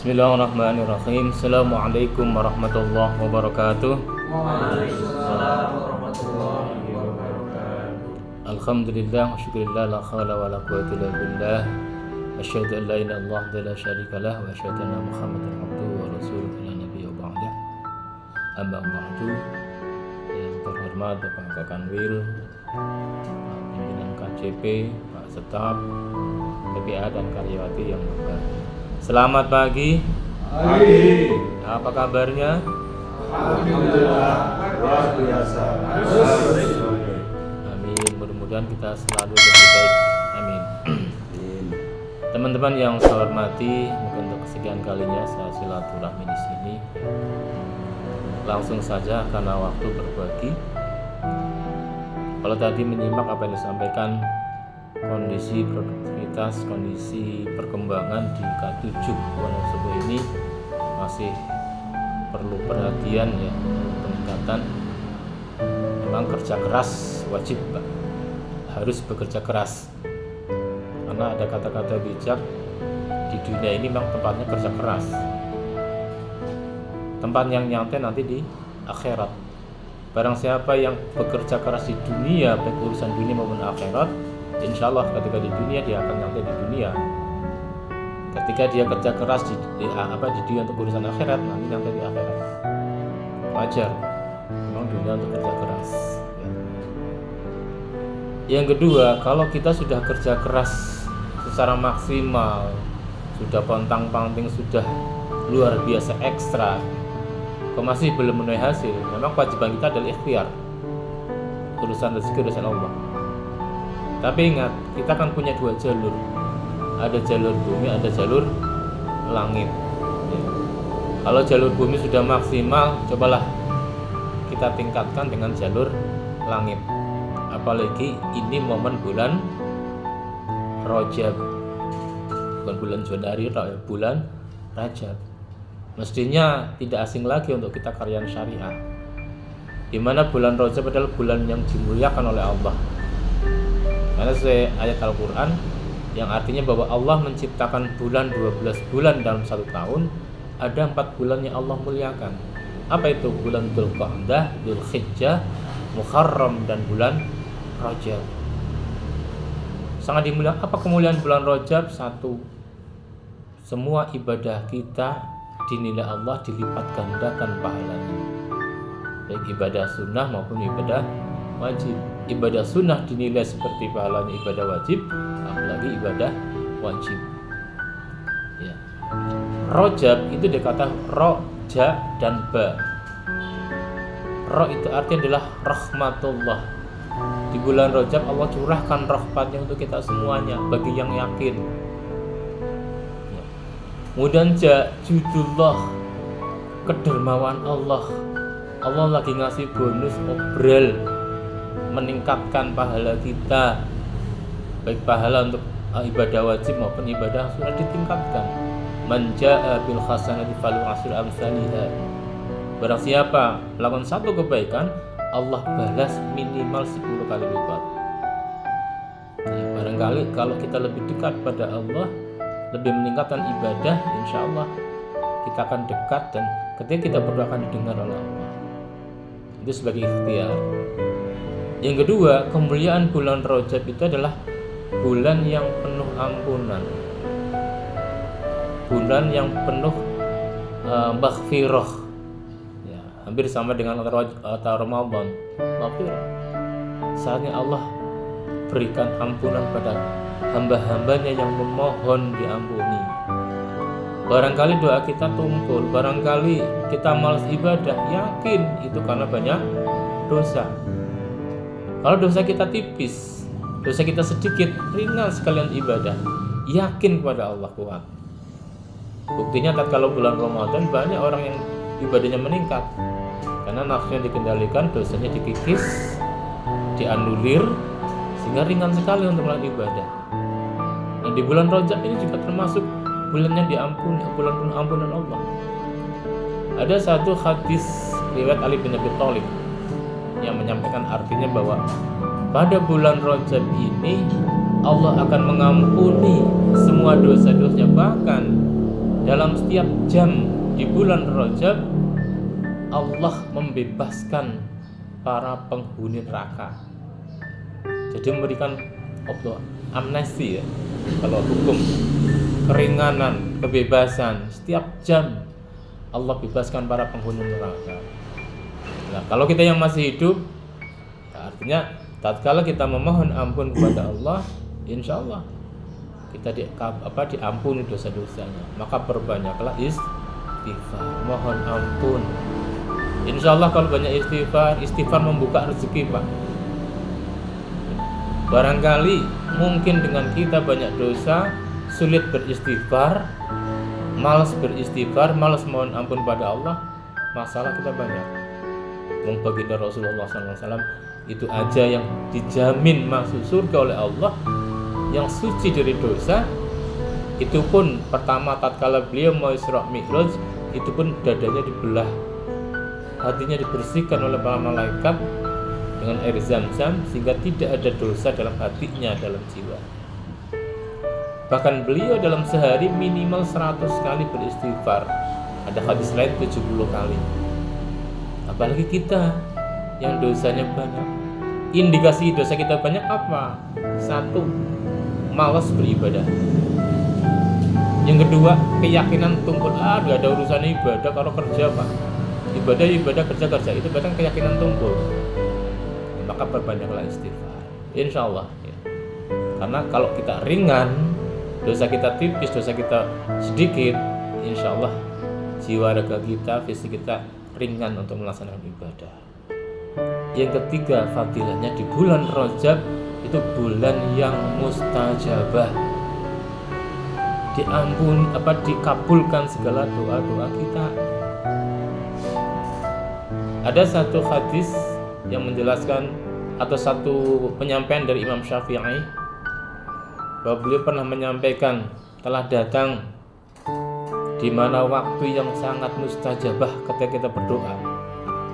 Bismillahirrahmanirrahim. Assalamualaikum warahmatullahi wabarakatuh. Waalaikumsalam warahmatullahi wabarakatuh. Alhamdulillah wa syukurillah la khawla wa la quwwata illa billah. Asyhadu an la ilaha illallah wa la syarika lah wa asyhadu anna Muhammadan abduhu wa rasuluhu la nabiyya ba'dah. Amma ba'du. Yang terhormat Bapak Kakanwil, Pak Pimpinan KCP, Pak Setap, PPA dan karyawati yang berbahagia. Selamat pagi. Pagi. Apa kabarnya? Alhamdulillah luar biasa. Amin. Mudah-mudahan kita selalu lebih baik. Amin. Teman-teman yang saya hormati, mungkin untuk kesekian kalinya saya silaturahmi di sini. Langsung saja karena waktu berbagi. Kalau tadi menyimak apa yang disampaikan, kondisi produktivitas, kondisi perkembangan di K7 Wonosobo ini masih perlu perhatian ya, peningkatan. Memang kerja keras wajib, Pak. Harus bekerja keras. Karena ada kata-kata bijak, di dunia ini memang tempatnya kerja keras. Tempat yang nyantai nanti di akhirat. Barang siapa yang bekerja keras di dunia, baik urusan dunia maupun akhirat, insya Allah ketika di dunia dia akan nyantai di dunia. Ketika dia kerja keras di dunia untuk urusan akhirat, nanti nyantai di akhirat. Wajar, memang dunia untuk kerja keras ya. Yang kedua, kalau kita sudah kerja keras secara maksimal, sudah pontang-panting, sudah luar biasa ekstra, kok masih belum menuai hasil, memang kewajiban kita adalah ikhtiar. Urusan rezeki urusan Allah. Tapi ingat, kita kan punya dua jalur. Ada jalur bumi, ada jalur langit ya. Kalau jalur bumi sudah maksimal, cobalah kita tingkatkan dengan jalur langit. Apalagi ini momen bulan Rajab, bukan bulan Januari, bulan Rajab. Mestinya tidak asing lagi untuk kita karyan syariah, di mana bulan Rajab adalah bulan yang dimuliakan oleh Allah. Karena sesuai ayat Al-Quran yang artinya bahwa Allah menciptakan bulan 12 bulan dalam satu tahun, ada 4 bulan yang Allah muliakan. Apa itu? Bulan Dzulqa'dah, Dzulhijjah, Muharram, dan bulan Rajab. Sangat dimuliakan. Apa kemuliaan bulan Rajab? Satu, semua ibadah kita dinilai Allah dilipat gandakan pahalanya, baik ibadah sunnah maupun ibadah wajib. Ibadah sunnah dinilai seperti pahalanya ibadah wajib, apalagi ibadah wajib ya. Rajab itu dikata roja dan ba. Ro itu artinya adalah rahmatullah. Di bulan Rajab Allah curahkan rahmatnya untuk kita semuanya bagi yang yakin ya. Kemudian judullah, kedermawan Allah. Allah lagi ngasih bonus obral, meningkatkan pahala kita, baik pahala untuk ibadah wajib maupun ibadah sunnah ditingkatkan. Man jaa bil hasanati falahu asyru amsalihha. Barang siapa melakukan satu kebaikan, Allah balas minimal 10 kali lipat. Ya, barangkali kalau kita lebih dekat pada Allah, lebih meningkatkan ibadah, insya Allah kita akan dekat, dan ketika kita berdoa akan didengar oleh Allah. Itu sebagai ikhtiar. Yang kedua, kemuliaan bulan Rajab itu adalah bulan yang penuh ampunan, bulan yang penuh maghfirah ya, hampir sama dengan Ramadan. Maghfirah, saatnya Allah berikan ampunan pada hamba-hambanya yang memohon diampuni. Barangkali doa kita tumpul, barangkali kita malas ibadah, yakin itu karena banyak dosa. Kalau dosa kita tipis, dosa kita sedikit, ringan sekalian ibadah, yakin kepada Allah kuat. Buktinya kalau bulan Ramadan banyak orang yang ibadahnya meningkat, karena nafsunya dikendalikan, dosanya dikikis, dianulir, sehingga ringan sekali untuk melakukan ibadah. Nah, di bulan Rajab ini juga termasuk bulan yang diampuni, bulan penuh ampunan Allah. Ada satu hadis riwayat Ali bin Abi Thalib yang menyampaikan artinya bahwa pada bulan Rajab ini Allah akan mengampuni semua dosa-dosanya, bahkan dalam setiap jam di bulan Rajab Allah membebaskan para penghuni neraka. Jadi memberikan amnesti ya, kalau hukum keringanan, kebebasan setiap jam Allah bebaskan para penghuni neraka. Nah, kalau kita yang masih hidup, ya artinya tatkala kita memohon ampun kepada Allah, insya Allah kita diampuni dosa-dosanya. Maka perbanyaklah istighfar, mohon ampun. Insya Allah kalau banyak istighfar membuka rezeki, Pak. Barangkali mungkin dengan kita banyak dosa, sulit beristighfar, malas beristighfar, malas mohon ampun pada Allah, masalah kita banyak. Baginda Rasulullah SAW itu aja yang dijamin masuk surga oleh Allah, yang suci dari dosa. Itu pun pertama tatkala beliau mau Isra Mi'raj, itu pun dadanya dibelah, hatinya dibersihkan oleh para malaikat dengan air zam-zam, sehingga tidak ada dosa dalam hatinya, dalam jiwa. Bahkan beliau dalam sehari minimal 100 kali beristighfar. Ada hadis lain 70 kali. Apalagi kita yang dosanya banyak. Indikasi dosa kita banyak apa? Satu, malas beribadah. Yang kedua, keyakinan tumpul. Gak ada urusan ibadah kalau kerja, Pak. Ibadah, kerja. Itu bahkan keyakinan tumpul. Maka perbanyaklah istighfar, insya Allah ya. Karena kalau kita ringan, dosa kita tipis, dosa kita sedikit, insya Allah jiwa raga kita, fisik kita ringan untuk melaksanakan ibadah. Yang ketiga, fadilahnya di bulan Rajab itu bulan yang mustajabah, dikabulkan segala doa-doa kita. Ada satu hadis yang menjelaskan, atau satu penyampaian dari Imam Syafi'i, bahwa beliau pernah menyampaikan telah datang di mana waktu yang sangat mustajabah ketika kita berdoa.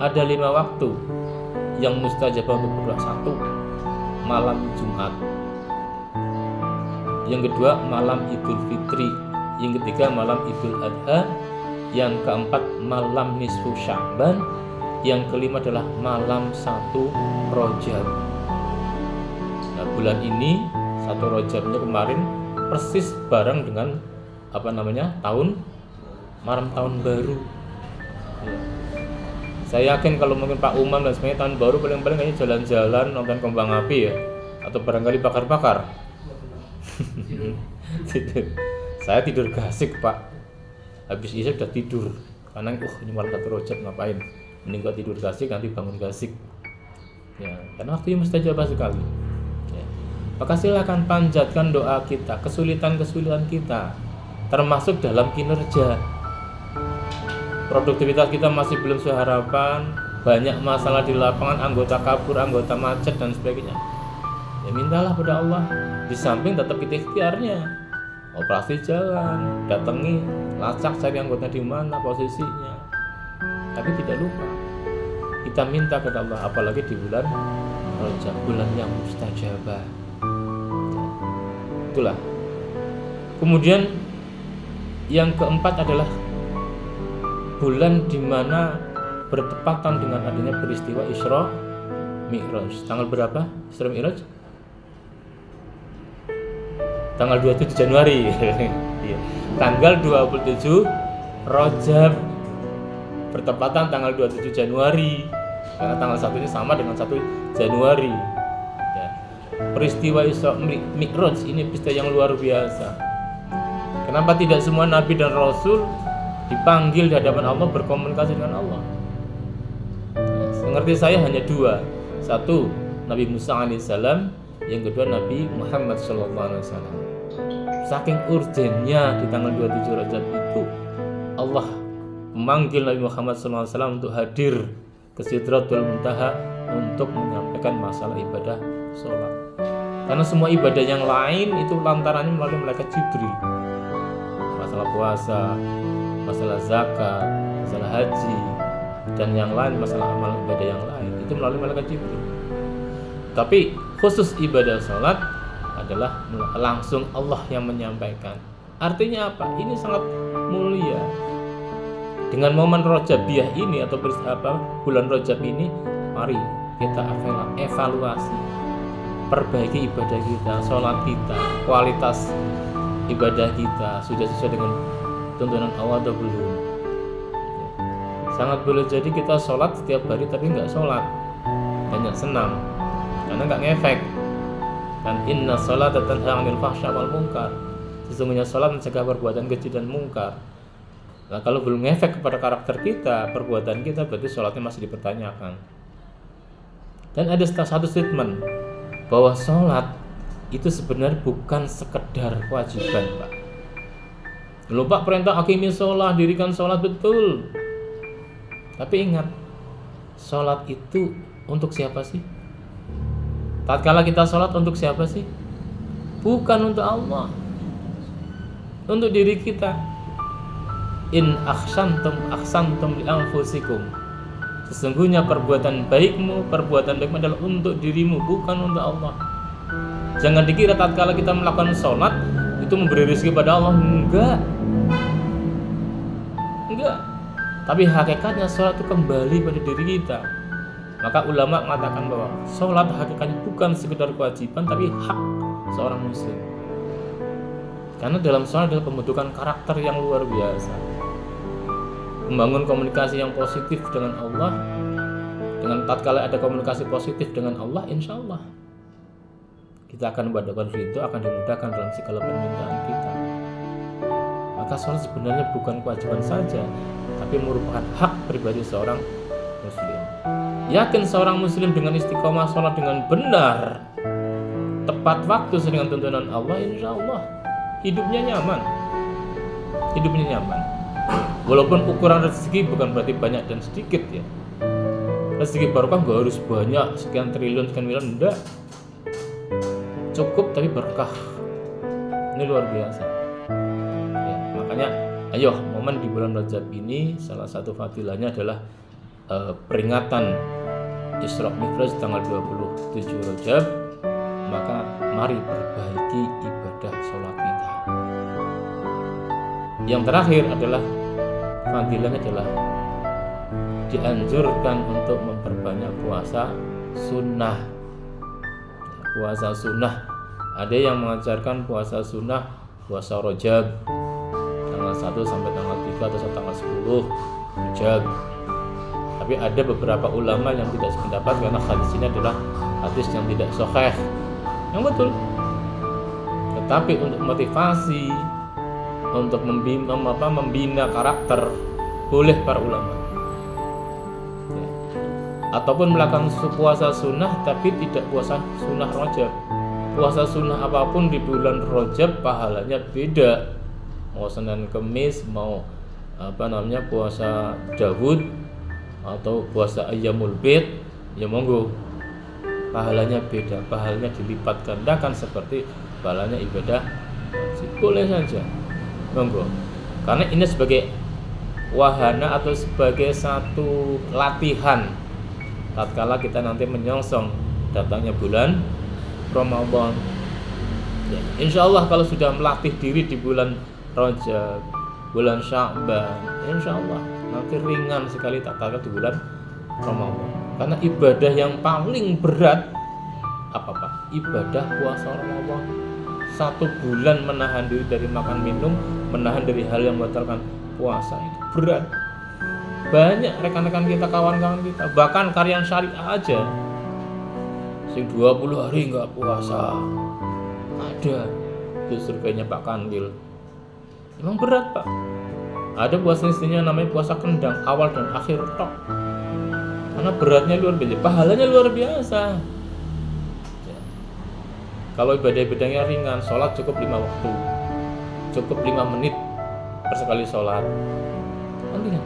Ada 5 waktu yang mustajabah untuk berdoa. 1, malam Jumat. Yang kedua, malam Idul Fitri. Yang ketiga, malam Idul Adha. Yang keempat, malam nisfu Sya'ban. Yang kelima adalah malam 1 Rajab. Nah, bulan ini 1 Rajabnya kemarin persis bareng dengan malam tahun baru ya. Saya yakin kalau mungkin Pak Umam dan semuanya tahun baru paling-paling kayaknya jalan-jalan, nonton kembang api ya, atau barangkali bakar-bakar. Saya tidur gasik, Pak. Habis isya udah tidur karena ini malam 1 Rajab ngapain, mending gua tidur gasik nanti bangun gasik ya, karena waktunya mustajabah sekali ya. Maka silakan panjatkan doa kita, kesulitan-kesulitan kita, termasuk dalam kinerja. Produktivitas kita masih belum seharapan, banyak masalah di lapangan, anggota kabur, anggota macet dan sebagainya. Ya mintalah pada Allah. Di samping tetap kita ikhtiarnya, operasi jalan, datangi, lacak cari anggota di mana posisinya. Tapi tidak lupa kita minta kepada Allah, apalagi di bulan Rajab, bulan yang mustajabah. Itulah. Kemudian yang keempat adalah bulan di mana bertepatan dengan adanya peristiwa Isra Mi'raj. Tanggal berapa Isra Mi'raj? Tanggal 27 Januari. Tanggal 27 Rajab bertepatan tanggal 27 Januari. Karena tanggal 1 ini sama dengan 1 Januari. Ya. Peristiwa Isra Mi'raj ini peristiwa yang luar biasa. Kenapa tidak semua nabi dan rasul dipanggil di hadapan Allah berkomunikasi dengan Allah? Mengerti saya hanya 2. 1 Nabi Musa alaihissalam, yang kedua Nabi Muhammad SAW. Saking urgennya di tanggal 27 Rajab itu Allah memanggil Nabi Muhammad SAW untuk hadir ke Sidratul Muntaha untuk menyampaikan masalah ibadah sholat. Karena semua ibadah yang lain itu lantarannya melalui malaikat Jibril. Masalah puasa, masalah zakat, masalah haji, dan yang lain, masalah amal ibadah yang lain itu melalui malaikat Jibril. Tapi khusus ibadah sholat adalah langsung Allah yang menyampaikan. Artinya apa? Ini sangat mulia. Dengan momen Rajabiyah ini atau bulan Rajab ini, mari kita evaluasi, perbaiki ibadah kita, sholat kita, kualitas ibadah kita sudah sesuai dengan tuntunan Allah atau belum. Sangat boleh jadi kita sholat setiap hari tapi nggak sholat, hanya senam, karena nggak ngefek. Dan inna sholata tanha 'anil fahsya wal munkar. Sesungguhnya sholat mencegah perbuatan keji dan mungkar. Nah, kalau belum ngefek kepada karakter kita, perbuatan kita, berarti sholatnya masih dipertanyakan. Dan ada satu statement bahwa sholat itu sebenarnya bukan sekedar kewajiban, Pak. Loh Pak, perintah aqimi sholat, dirikan sholat, betul. Tapi ingat, sholat itu untuk siapa sih? Tatkala kita sholat untuk siapa sih? Bukan untuk Allah, untuk diri kita. In ahsantum li anfusikum. Sesungguhnya perbuatan baikmu adalah untuk dirimu, bukan untuk Allah. Jangan dikira tatkala kita melakukan sholat itu memberi rezeki pada Allah. Enggak. Tapi hakikatnya sholat itu kembali pada diri kita. Maka ulama mengatakan bahwa sholat hakikatnya bukan sekedar kewajiban, tapi hak seorang muslim. Karena dalam sholat adalah pembentukan karakter yang luar biasa, membangun komunikasi yang positif dengan Allah. Dengan tatkala ada komunikasi positif dengan Allah, insya Allah kita akan mendapatkan ridho, akan dimudahkan dalam segala permintaan kita. Maka sholat sebenarnya bukan kewajiban saja, tapi merupakan hak pribadi seorang muslim. Yakin seorang muslim dengan istiqomah sholat dengan benar, tepat waktu sesuai dengan tuntunan Allah, insya Allah hidupnya nyaman. Walaupun ukuran rezeki bukan berarti banyak dan sedikit ya. Rezeki barokah nggak harus banyak, sekian triliun, sekian miliar, enggak. Cukup tapi berkah. Ini luar biasa. Ya, makanya ayo momen di bulan Rajab ini salah satu fadilahnya adalah peringatan Isra Mi'raj tanggal 27 Rajab. Maka mari perbaiki ibadah sholat kita. Yang terakhir adalah fadilahnya adalah dianjurkan untuk memperbanyak puasa sunnah. Puasa sunnah, ada yang mengajarkan puasa sunnah, puasa Rajab tanggal 1 sampai tanggal 3 atau tanggal 10 Rajab. Tapi ada beberapa ulama yang tidak sependapat karena hadis ini adalah hadis yang tidak sahih. Yang betul. Tetapi untuk motivasi, untuk membina karakter, boleh para ulama. Ya. Ataupun melakukan puasa sunnah tapi tidak puasa sunnah Rajab. Puasa sunnah apapun di bulan Rajab pahalanya beda. Mau Senin Kemis, mau puasa Daud atau puasa Ayyamul Bid, ya monggo. Pahalanya beda, pahalanya dilipat gandakan seperti pahalanya ibadah wajib. Boleh saja, monggo. Karena ini sebagai wahana atau sebagai satu latihan tatkala kita nanti menyongsong datangnya bulan Ramadan. Ya, insya Allah kalau sudah melatih diri di bulan Rajab, bulan Sya'ban, insya Allah nanti ringan sekali tatkala di bulan Ramadan. Karena ibadah yang paling berat apa Pak? Ibadah puasa Ramadan. 1 bulan menahan diri dari makan minum, menahan dari hal yang membatalkan puasa, itu berat. Banyak rekan-rekan kita, kawan-kawan kita, bahkan karyan syariah aja sing 20 hari nggak puasa ada. Itu surveinya Pak Kandil. Emang berat Pak. Ada puasa istilahnya namanya puasa kendang, awal dan akhir tok. Karena beratnya luar biasa, pahalanya luar biasa. Ya. Kalau ibadah-ibadahnya ringan, sholat cukup 5 waktu, cukup 5 menit per sekali sholat. Ringan.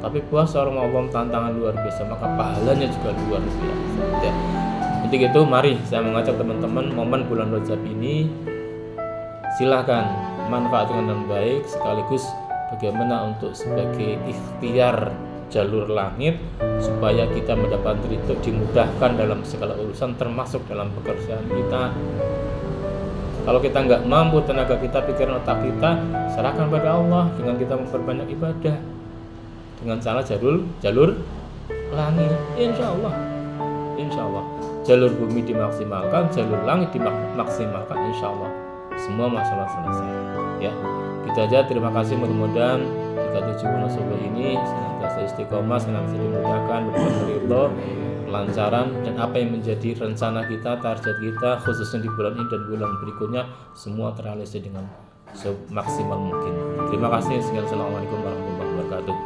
Tapi puasa Ramadan tantangan luar biasa, maka pahalanya juga luar biasa. Ya. Untuk itu mari saya mengajak teman-teman momen bulan Rajab ini, silakan manfaatkan dengan baik, sekaligus bagaimana untuk sebagai ikhtiar jalur langit supaya kita mendapat ridho, dimudahkan dalam segala urusan termasuk dalam pekerjaan kita. Kalau kita nggak mampu, tenaga kita, pikiran, otak kita, serahkan pada Allah dengan kita memperbanyak ibadah dengan cara jalur langit. Insya Allah jalur bumi dimaksimalkan, jalur langit dimaksimalkan, insya Allah semua masalah selesai. Ya, kita aja. Terima kasih, mudah-mudahan 37 bulan Syawal ini senantiasa istiqomah, senantiasa dimudahkan, berbagai ridho, kelancaran, dan apa yang menjadi rencana kita, target kita khususnya di bulan ini dan bulan berikutnya semua terrealisasi dengan semaksimal mungkin. Terima kasih. Assalamualaikum warahmatullahi wabarakatuh.